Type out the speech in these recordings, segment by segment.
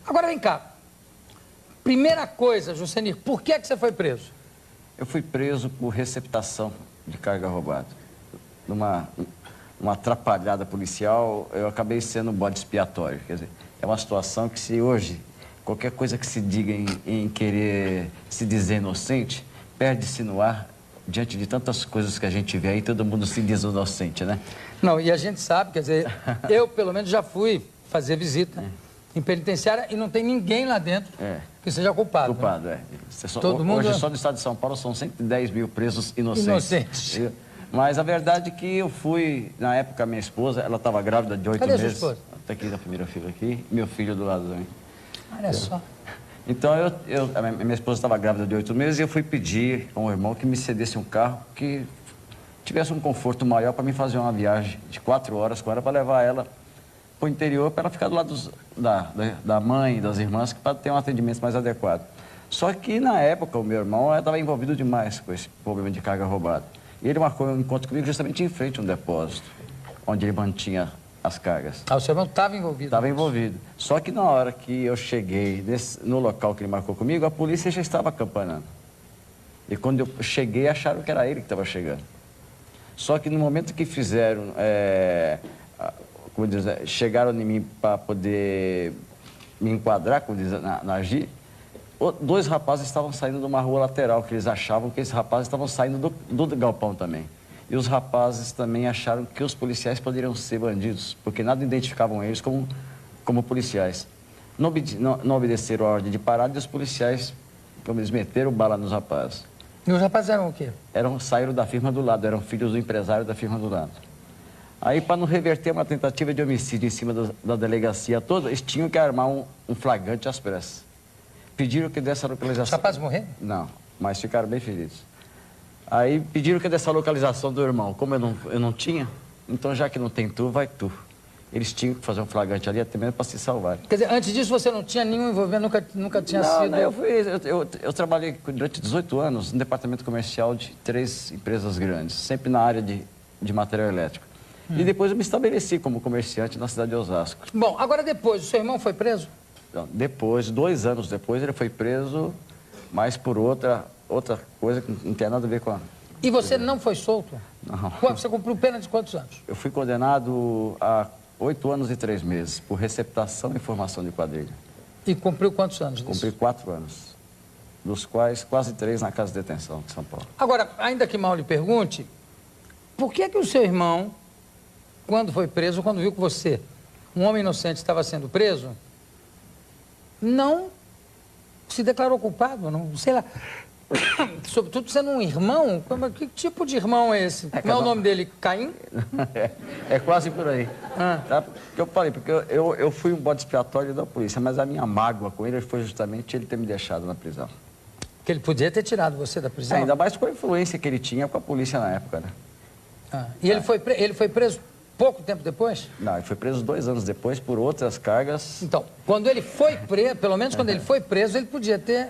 Agora vem cá. Primeira coisa, Jucenir, por que é que você foi preso? Eu fui preso por receptação de carga roubada. Numa atrapalhada policial, eu acabei sendo bode expiatório. Quer dizer, é uma situação que se hoje, qualquer coisa que se diga em querer se dizer inocente, perde-se no ar diante de tantas coisas que a gente vê aí, todo mundo se diz inocente, né? Não, e a gente sabe, quer dizer, eu pelo menos já fui fazer visita em penitenciária e não tem ninguém lá dentro que seja culpado. Culpado, né? Todo mundo... Hoje só no estado de São Paulo são 110 mil presos inocentes. Mas a verdade é que eu fui, na época, a minha esposa, ela estava grávida de 8 meses. Cadê a sua esposa? Está aqui da primeira filha aqui, meu filho do lado também. Olha só. Então, a minha esposa estava grávida de 8 meses e eu fui pedir ao irmão que me cedesse um carro que tivesse um conforto maior para mim fazer uma viagem de 4 horas com ela, para levar ela para o interior, para ela ficar do lado da mãe e das irmãs, para ter um atendimento mais adequado. Só que, na época, o meu irmão estava envolvido demais com esse problema de carga roubada. E ele marcou um encontro comigo justamente em frente a um depósito, onde ele mantinha as cargas. Ah, o seu irmão estava envolvido? Estava envolvido. Só que na hora que eu cheguei no local que ele marcou comigo, a polícia já estava acampanando. E quando eu cheguei, acharam que era ele que estava chegando. Só que no momento que fizeram, como diz, chegaram em mim para poder me enquadrar, como diz, na gíria, 2 rapazes estavam saindo de uma rua lateral, que eles achavam que esses rapazes estavam saindo do galpão também. E os rapazes também acharam que os policiais poderiam ser bandidos, porque nada identificavam eles como policiais. Não obedeceram a ordem de parada e os policiais, como eles meteram bala nos rapazes. E os rapazes eram o quê? Saíram da firma do lado, eram filhos do empresário da firma do lado. Aí, para não reverter uma tentativa de homicídio em cima da delegacia toda, eles tinham que armar um flagrante às pressas. Pediram que dessa localização... Os rapazes morreram? Não, mas ficaram bem feridos. Aí pediram que dessa localização do irmão. Como eu não tinha, então já que não tem tu, vai tu. Eles tinham que fazer um flagrante ali até mesmo para se salvar. Quer dizer, antes disso você não tinha nenhum envolvimento, nunca tinha sido... Não, eu trabalhei durante 18 anos no departamento comercial de 3 empresas grandes, sempre na área de material elétrico. E depois eu me estabeleci como comerciante na cidade de Osasco. Bom, agora depois, o seu irmão foi preso? Então, depois, 2 anos depois, ele foi preso, mas por outra coisa que não tem nada a ver com a... E você não foi solto? Não. Você cumpriu pena de quantos anos? Eu fui condenado a 8 anos e 3 meses por receptação e formação de quadrilha. E cumpriu quantos anos disso? Cumpri 4 anos, dos quais quase 3 na casa de detenção de São Paulo. Agora, ainda que mal lhe pergunte, por que o seu irmão, quando foi preso, quando viu que você, um homem inocente, estava sendo preso, não se declarou culpado, não, sei lá, sobretudo sendo um irmão? Que tipo de irmão é esse? Como é o nome dele? Caim? É quase por aí. Tá? Porque eu falei, porque eu fui um bode expiatório da polícia, mas a minha mágoa com ele foi justamente ele ter me deixado na prisão. Que ele podia ter tirado você da prisão? Ainda mais com a influência que ele tinha com a polícia na época, né? E ele foi preso pouco tempo depois? Não, ele foi preso 2 anos depois por outras cargas. Então, quando ele foi preso, pelo menos quando ele foi preso, ele podia ter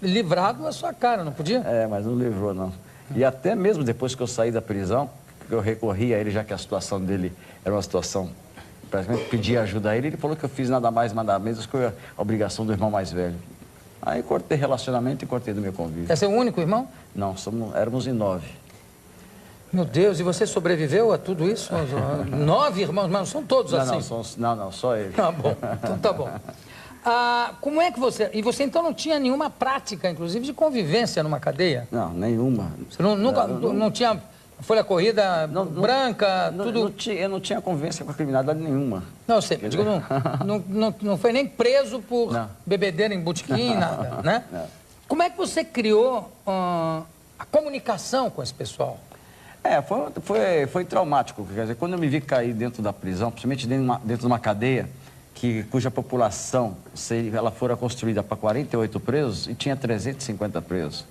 livrado a sua cara, não podia? Mas não livrou, não. E até mesmo depois que eu saí da prisão, que eu recorri a ele, já que a situação dele era uma situação, praticamente pedi ajuda a ele, ele falou que eu fiz nada mais, nada menos que a obrigação do irmão mais velho. Aí cortei relacionamento e cortei do meu convívio. É seu único irmão? Não, éramos em 9. Meu Deus, e você sobreviveu a tudo isso? 9 irmãos, mas não são todos assim? Não, só ele. Tá bom, então tá bom. Como é que você... E você então não tinha nenhuma prática, inclusive, de convivência numa cadeia? Não, nenhuma. Você não tinha folha corrida branca, tudo... Eu não tinha convivência com a criminalidade nenhuma. Não, eu sei, mas digo, não foi nem preso por bebedeira em botequim, nada, né? Não. Como é que você criou a comunicação com esse pessoal? Foi traumático. Quer dizer, quando eu me vi cair dentro da prisão, principalmente dentro de uma cadeia cuja população, ela fora construída para 48 presos e tinha 350 presos.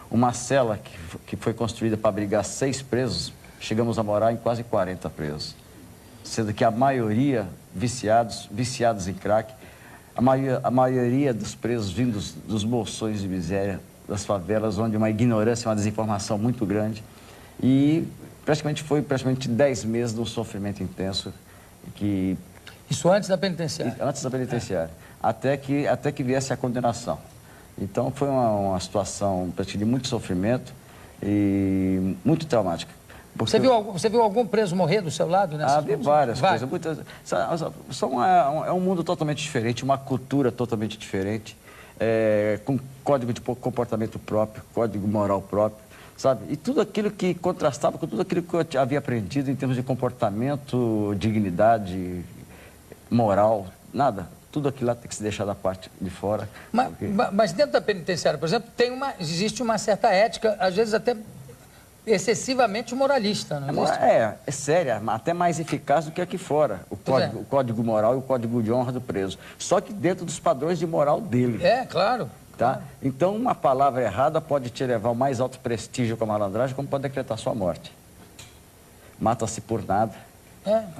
Uma cela que foi construída para abrigar 6 presos, chegamos a morar em quase 40 presos. Sendo que a maioria viciados em crack, a maioria dos presos vindos dos bolsões de miséria, das favelas, onde uma ignorância, uma desinformação muito grande. E foi praticamente 10 meses de um sofrimento intenso que Isso antes da penitenciária? Antes da penitenciária. Até que viesse a condenação. Então, foi uma situação de muito sofrimento e muito traumática. Você viu algum preso morrer do seu lado nessa vi várias coisas. É um mundo totalmente diferente, uma cultura totalmente diferente, com código de comportamento próprio, código moral próprio, sabe? E tudo aquilo que contrastava com tudo aquilo que eu havia aprendido em termos de comportamento, dignidade, moral, nada. Tudo aquilo lá tem que se deixar da parte de fora. Mas dentro da penitenciária, por exemplo, existe uma certa ética, às vezes até excessivamente moralista, não existe? É séria, até mais eficaz do que aqui fora, o código moral e o código de honra do preso. Só que dentro dos padrões de moral dele. Claro. Tá? Claro. Então, uma palavra errada pode te levar ao mais alto prestígio com a malandragem, como pode decretar sua morte. Mata-se por nada.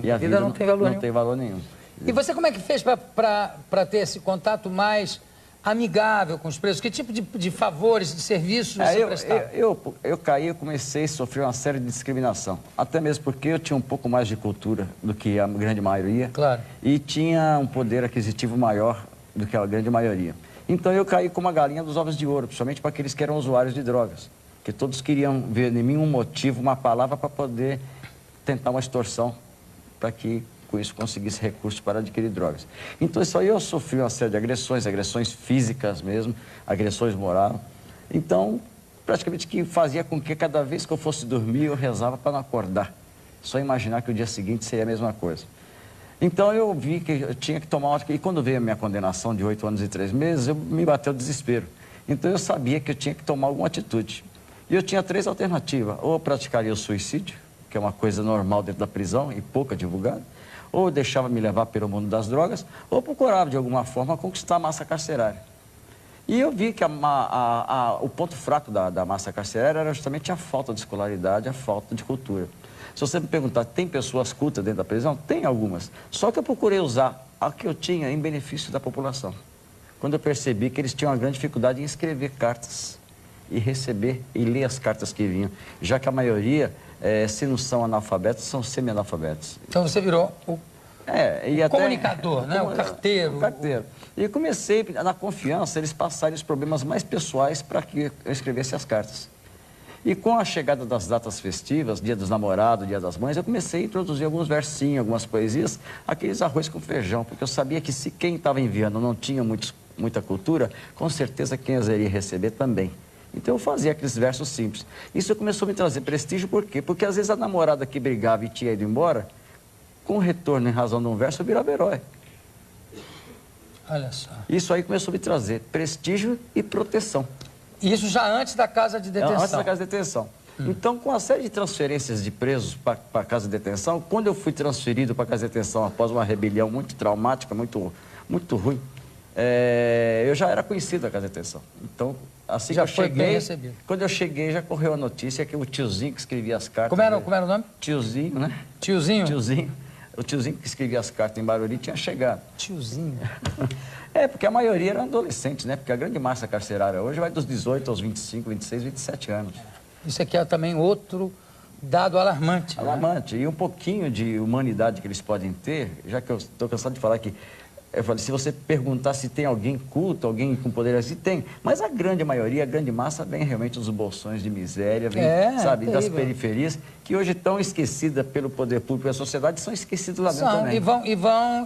E a vida não tem valor nenhum. Não tem valor nenhum. E você como é que fez para ter esse contato mais amigável com os presos? Que tipo de favores, de serviços você prestava? Eu caí, eu comecei a sofrer uma série de discriminação. Até mesmo porque eu tinha um pouco mais de cultura do que a grande maioria. Claro. E tinha um poder aquisitivo maior do que a grande maioria. Então eu caí como uma galinha dos ovos de ouro, principalmente para aqueles que eram usuários de drogas. Que todos queriam ver em mim um motivo, uma palavra para poder tentar uma extorsão, para que com isso conseguisse recursos para adquirir drogas. Então isso aí eu sofri uma série de agressões físicas mesmo, agressões morais. Então, praticamente que fazia com que cada vez que eu fosse dormir eu rezava para não acordar. Só imaginar que o dia seguinte seria a mesma coisa. Então eu vi que eu tinha que tomar uma... E quando veio a minha condenação de 8 anos e 3 meses, me bateu o desespero. Então eu sabia que eu tinha que tomar alguma atitude. E eu tinha 3 alternativas. Ou eu praticaria o suicídio, que é uma coisa normal dentro da prisão e pouca divulgada, ou eu deixava me levar pelo mundo das drogas, ou procurava de alguma forma conquistar a massa carcerária. E eu vi que o ponto fraco da massa carcerária era justamente a falta de escolaridade, a falta de cultura. Se você me perguntar, tem pessoas cultas dentro da prisão? Tem algumas. Só que eu procurei usar a que eu tinha em benefício da população. Quando eu percebi que eles tinham uma grande dificuldade em escrever cartas e receber e ler as cartas que vinham, já que a maioria, se não são analfabetos, são semi-analfabetos. Então você virou o comunicador, né? O carteiro. O carteiro. E comecei, na confiança, eles passarem os problemas mais pessoais para que eu escrevesse as cartas. E com a chegada das datas festivas, Dia dos Namorados, Dia das Mães, eu comecei a introduzir alguns versinhos, algumas poesias, aqueles arroz com feijão, porque eu sabia que se quem estava enviando não tinha muita cultura, com certeza quem as iria receber também. Então eu fazia aqueles versos simples. Isso começou a me trazer prestígio, por quê? Porque às vezes a namorada que brigava e tinha ido embora, com retorno em razão de um verso, eu virava herói. Olha só. Isso aí começou a me trazer prestígio e proteção. Isso já antes da casa de detenção? Antes da casa de detenção. Então, com a série de transferências de presos para a casa de detenção, quando eu fui transferido para a casa de detenção após uma rebelião muito traumática, muito ruim, eu já era conhecido da casa de detenção. Então, assim já que eu foi cheguei, bem recebido. Quando eu cheguei, já correu a notícia que o tiozinho que escrevia as cartas... Como era o nome? Tiozinho, né? Tiozinho? Tiozinho. O tiozinho que escrevia as cartas em Barueri tinha chegado. Tiozinho? Porque a maioria eram adolescentes, né? Porque a grande massa carcerária hoje vai dos 18 aos 25, 26, 27 anos. Isso aqui é também outro dado alarmante. Alarmante. Né? E um pouquinho de humanidade que eles podem ter, já que eu estou cansado de falar que... Eu falei, se você perguntar se tem alguém culto, alguém com poder assim, tem. Mas a grande maioria, a grande massa, vem realmente dos bolsões de miséria, vem, sabe, das periferias, que hoje estão esquecidas pelo poder público e a sociedade, são esquecidas lá dentro também.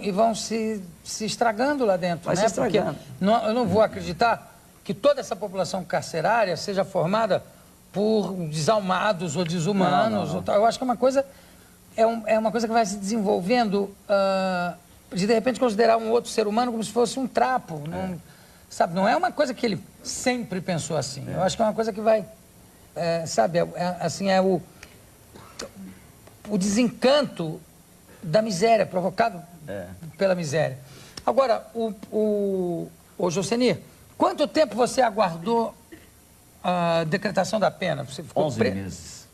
E vão se estragando lá dentro, Vai se estragando. Porque eu não vou acreditar que toda essa população carcerária seja formada por desalmados ou desumanos. Não. Eu acho que é uma coisa que vai se desenvolvendo... de repente considerar um outro ser humano como se fosse um trapo. Sabe, não é uma coisa que ele sempre pensou assim. Eu acho que é uma coisa que vai, o desencanto da miséria, provocado pela miséria. Agora, o Jocenir, quanto tempo você aguardou a decretação da pena? Você ficou 11 meses.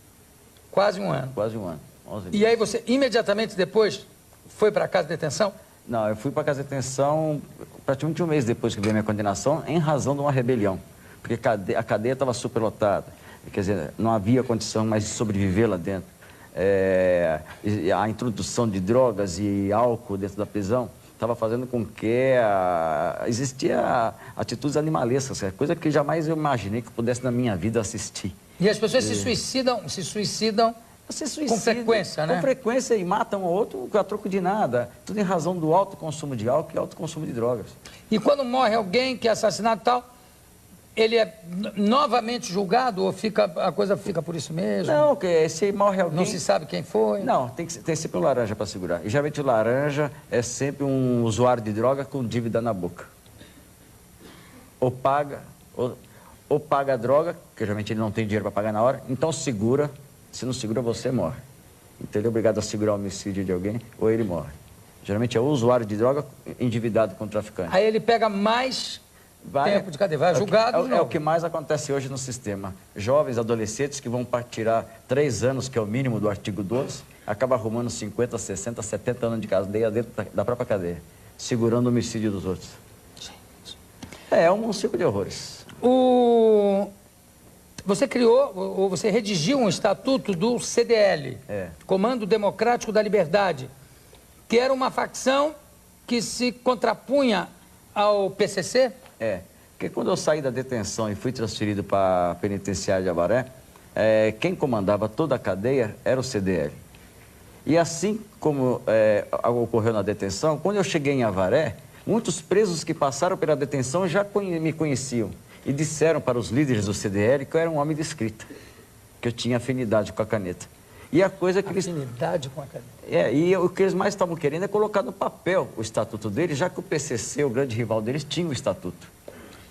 Quase um ano. Quase um ano. 11 meses. E aí você, imediatamente depois, foi para a casa de detenção? Não, eu fui para a casa de detenção praticamente um mês depois que veio a minha condenação, em razão de uma rebelião. Porque a cadeia estava superlotada. Quer dizer, não havia condição mais de sobreviver lá dentro. e a introdução de drogas e álcool dentro da prisão estava fazendo com que existia atitudes animalescas, coisa que jamais eu imaginei que eu pudesse na minha vida assistir. E as pessoas se suicidam com frequência, né? Com frequência e matam o outro a troco de nada. Tudo em razão do alto consumo de álcool e alto consumo de drogas. E quando morre alguém que é assassinado e tal, ele é novamente julgado ou a coisa fica por isso mesmo? Não, que se morre alguém... Não se sabe quem foi? Não, tem sempre um laranja para segurar. E geralmente o laranja é sempre um usuário de droga com dívida na boca. Ou paga a droga, que geralmente ele não tem dinheiro para pagar na hora, então segura. Se não segura, você morre. Então ele é obrigado a segurar o homicídio de alguém ou ele morre. Geralmente é o usuário de droga endividado com o traficante. Aí ele pega mais tempo de cadeia, vai julgado. É o que mais acontece hoje no sistema. Jovens, adolescentes que vão tirar 3 anos, que é o mínimo do artigo 12, acabam arrumando 50, 60, 70 anos de cadeia dentro da própria cadeia, segurando o homicídio dos outros. É um ciclo de horrores. Você criou, ou você redigiu um estatuto do CDL, Comando Democrático da Liberdade, que era uma facção que se contrapunha ao PCC? Porque quando eu saí da detenção e fui transferido para a penitenciária de Avaré, quem comandava toda a cadeia era o CDL. E assim como ocorreu na detenção, quando eu cheguei em Avaré, muitos presos que passaram pela detenção já me conheciam e disseram para os líderes do CDL que eu era um homem de escrita, que eu tinha afinidade com a caneta. E a coisa que afinidade com a caneta. E o que eles mais estavam querendo é colocar no papel o estatuto deles, já que o PCC, o grande rival deles, tinha o estatuto.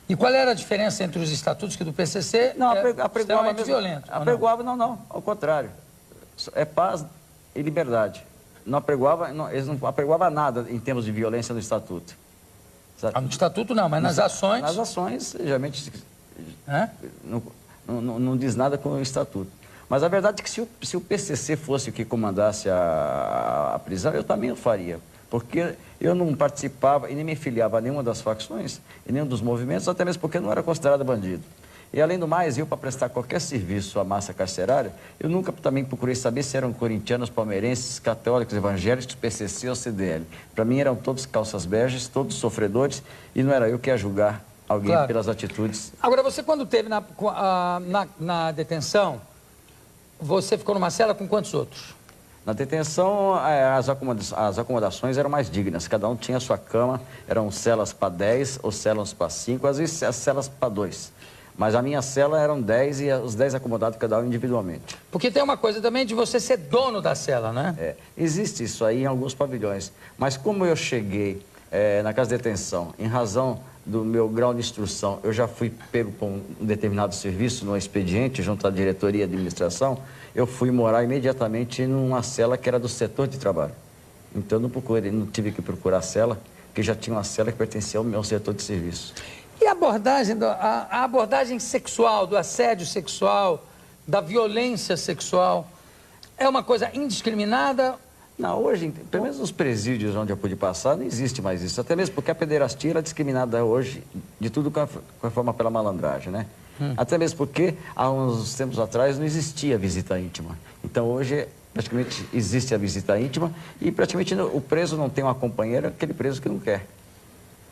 E qual era a diferença entre os estatutos que do PCC não, apregoava mesmo, violento? Apregoava, não, ao contrário. É paz e liberdade. Não apregoava, eles não apregoavam nada em termos de violência no estatuto. No estatuto não, mas nas ações... Nas ações, geralmente, não diz nada com o estatuto. Mas a verdade é que se o PCC fosse o que comandasse a prisão, eu também o faria. Porque eu não participava e nem me filiava a nenhuma das facções, e nenhum dos movimentos, até mesmo porque eu não era considerado bandido. E, além do mais, eu, para prestar qualquer serviço à massa carcerária, eu nunca também procurei saber se eram corintianos, palmeirenses, católicos, evangélicos, PCC ou CDL. Para mim, eram todos calças beges, todos sofredores, e não era eu que ia julgar alguém pelas atitudes. Agora, você quando esteve na detenção, você ficou numa cela com quantos outros? Na detenção, as acomodações eram mais dignas. Cada um tinha a sua cama, eram celas para 10 ou celas para 5, às vezes as celas para 2. Mas a minha cela eram 10 e os 10 acomodados cada um individualmente. Porque tem uma coisa também de você ser dono da cela, né? Existe isso aí em alguns pavilhões. Mas como eu cheguei na casa de detenção, em razão do meu grau de instrução, eu já fui pego por um determinado serviço no expediente, junto à diretoria de administração, eu fui morar imediatamente numa cela que era do setor de trabalho. Então não tive que procurar cela, porque já tinha uma cela que pertencia ao meu setor de serviço. E a abordagem sexual, do assédio sexual, da violência sexual, é uma coisa indiscriminada? Não, hoje, pelo menos nos presídios onde eu pude passar, não existe mais isso. Até mesmo porque a pederastia era discriminada hoje de tudo com a forma pela malandragem, né? Até mesmo porque, há uns tempos atrás, não existia visita íntima. Então, hoje, praticamente, existe a visita íntima e, praticamente, o preso não tem uma companheira, aquele preso que não quer.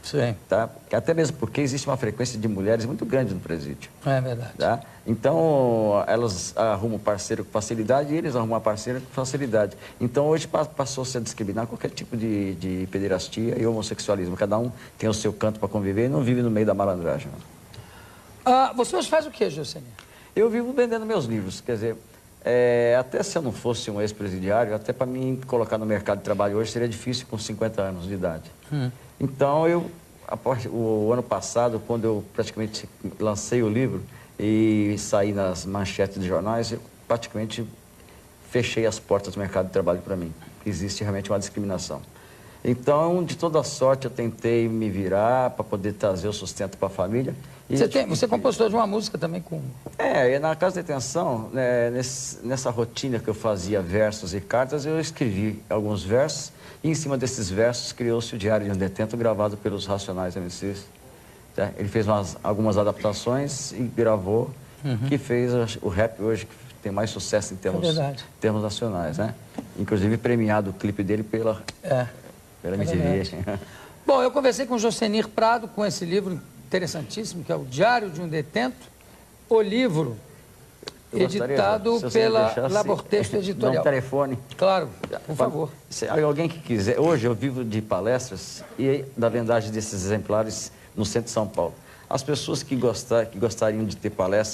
Sim. Tá? Até mesmo porque existe uma frequência de mulheres muito grande no presídio. É verdade. Tá? Então, elas arrumam parceiro com facilidade e eles arrumam a parceira com facilidade. Então, hoje passou-se a discriminar qualquer tipo de pederastia e homossexualismo. Cada um tem o seu canto para conviver e não vive no meio da malandragem. Você hoje faz o que, Gilcênia? Eu vivo vendendo meus livros. Quer dizer, até se eu não fosse um ex-presidiário, até para mim colocar no mercado de trabalho hoje seria difícil com 50 anos de idade. Então, o ano passado, quando eu praticamente lancei o livro e saí nas manchetes de jornais, eu praticamente fechei as portas do mercado de trabalho para mim. Existe realmente uma discriminação. Então, de toda sorte, eu tentei me virar para poder trazer o sustento para a família. Você é compositor de uma música também com... Na casa de detenção, nessa rotina que eu fazia versos e cartas, eu escrevi alguns versos. E em cima desses versos criou-se o Diário de um Detento, gravado pelos Racionais MCs. Ele fez algumas adaptações e gravou, que fez o rap hoje, que tem mais sucesso em verdade. termos nacionais, né? Inclusive premiado o clipe dele pela MTV. Bom, eu conversei com o Jocenir Prado com esse livro interessantíssimo, que é o Diário de um Detento, o livro editado pela Labor Texto Editorial. Dá um telefone. Claro, por favor. Se alguém que quiser, hoje eu vivo de palestras e da vendagem desses exemplares no centro de São Paulo. As pessoas que gostariam de ter palestras